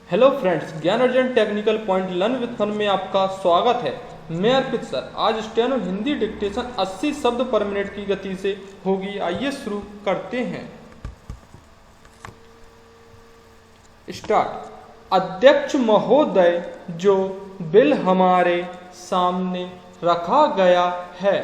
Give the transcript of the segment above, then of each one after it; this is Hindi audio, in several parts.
Hello friends, Gyan Arjan technical point learn with fun में आपका स्वागत है। मैं अर्पित सर। आज स्टेनो हिंदी डिक्टेशन 80 शब्द पर मिनट की गति से होगी। आइए शुरू करते हैं। स्टार्ट। अध्यक्ष महोदय, जो बिल हमारे सामने रखा गया है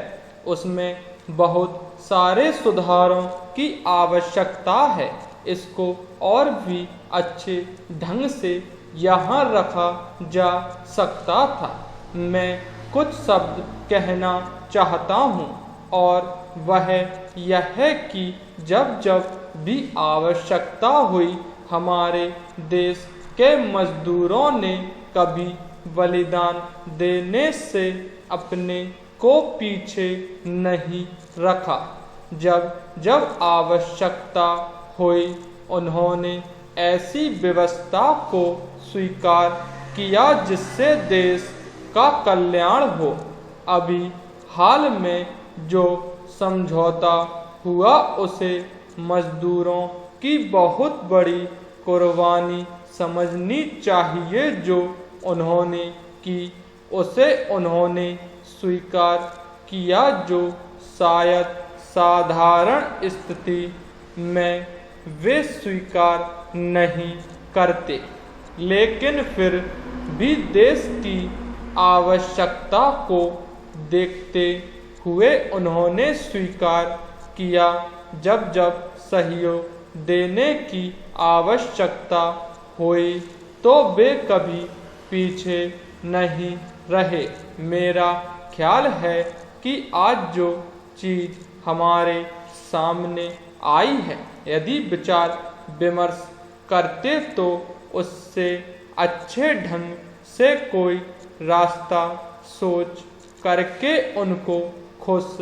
उसमें बहुत सारे सुधारों की आवश्यकता है। इसको और भी अच्छे ढंग से यहाँ रखा जा सकता था। मैं कुछ शब्द कहना चाहता हूँ और वह यह है कि जब जब भी आवश्यकता हुई हमारे देश के मजदूरों ने कभी बलिदान देने से अपने को पीछे नहीं रखा। जब जब आवश्यकता हुई उन्होंने ऐसी व्यवस्था को स्वीकार किया जिससे देश का कल्याण हो। अभी हाल में जो समझौता हुआ उसे मजदूरों की बहुत बड़ी कुर्बानी समझनी चाहिए। जो उन्होंने की उसे उन्होंने स्वीकार किया, जो शायद साधारण स्थिति में वे स्वीकार नहीं करते, लेकिन फिर भी देश की आवश्यकता को देखते हुए उन्होंने स्वीकार किया। जब जब सहयोग देने की आवश्यकता हुई तो वे कभी पीछे नहीं रहे। मेरा ख्याल है कि आज जो चीज़ हमारे सामने आई है, यदि विचार विमर्श करते तो उससे अच्छे ढंग से कोई रास्ता सोच करके उनको खुश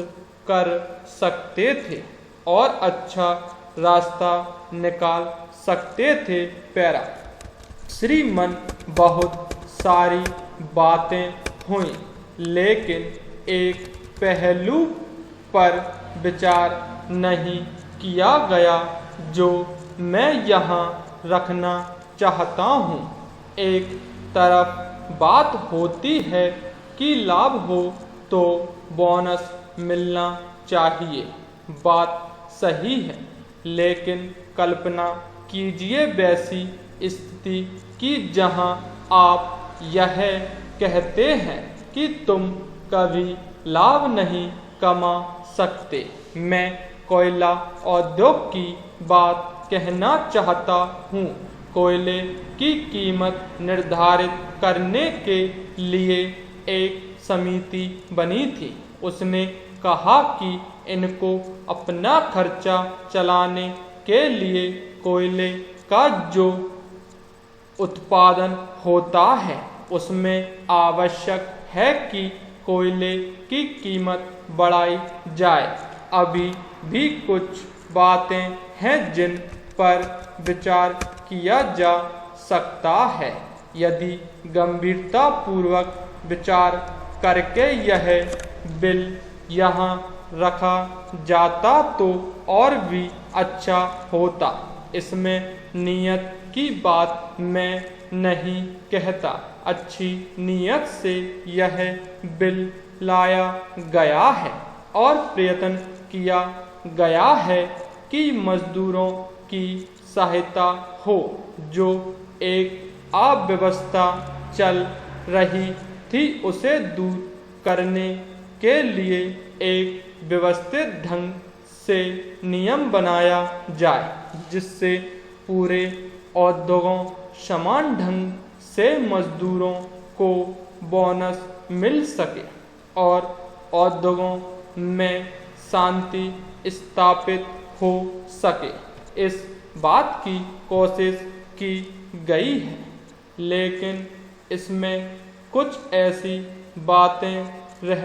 कर सकते थे और अच्छा रास्ता निकाल सकते थे। पैरा। श्रीमन बहुत सारी बातें हुई, लेकिन एक पहलू पर विचार नहीं किया गया जो मैं यहाँ रखना चाहता हूँ। एक तरफ बात होती है कि लाभ हो तो बोनस मिलना चाहिए। बात सही है, लेकिन कल्पना कीजिए वैसी स्थिति की जहाँ आप यह कहते हैं कि तुम कभी लाभ नहीं कमा सकते। मैं कोयला उद्योग की बात कहना चाहता हूँ। कोयले की कीमत निर्धारित करने के लिए एक समिति बनी थी। उसने कहा कि इनको अपना खर्चा चलाने के लिए कोयले का जो उत्पादन होता है उसमें आवश्यक है कि कोयले की कीमत बढ़ाई जाए। अभी भी कुछ बातें हैं जिन पर विचार किया जा सकता है। यदि गंभीरता पूर्वक विचार करके यह बिल यहाँ रखा जाता तो और भी अच्छा होता। इसमें नियत की बात मैं नहीं कहता। अच्छी नियत से यह बिल लाया गया है और प्रयत्न किया गया है कि मजदूरों की सहायता हो। जो एक अव्यवस्था चल रही थी उसे दूर करने के लिए एक व्यवस्थित ढंग से नियम बनाया जाए, जिससे पूरे उद्योगों समान ढंग से मजदूरों को बोनस मिल सके और उद्योगों में शांति स्थापित हो सके। इस बात की कोशिश की गई है, लेकिन इसमें कुछ ऐसी बातें रह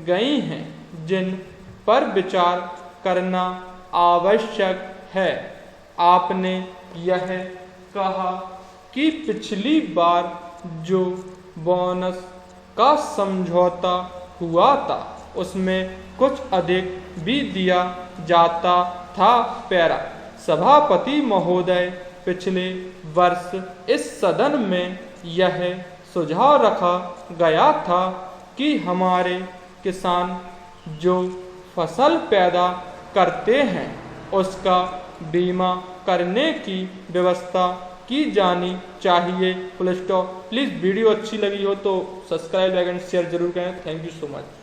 गई हैं जिन पर विचार करना आवश्यक है। आपने यह कहा कि पिछली बार जो बोनस का समझौता हुआ था उसमें कुछ अधिक भी दिया जाता था। पैरा। सभापति महोदय, पिछले वर्ष इस सदन में यह सुझाव रखा गया था कि हमारे किसान जो फसल पैदा करते हैं उसका बीमा करने की व्यवस्था की जानी चाहिए। Full stop. प्लीज़ वीडियो अच्छी लगी हो तो सब्सक्राइब लाइक एंड शेयर जरूर करें। Thank you so much.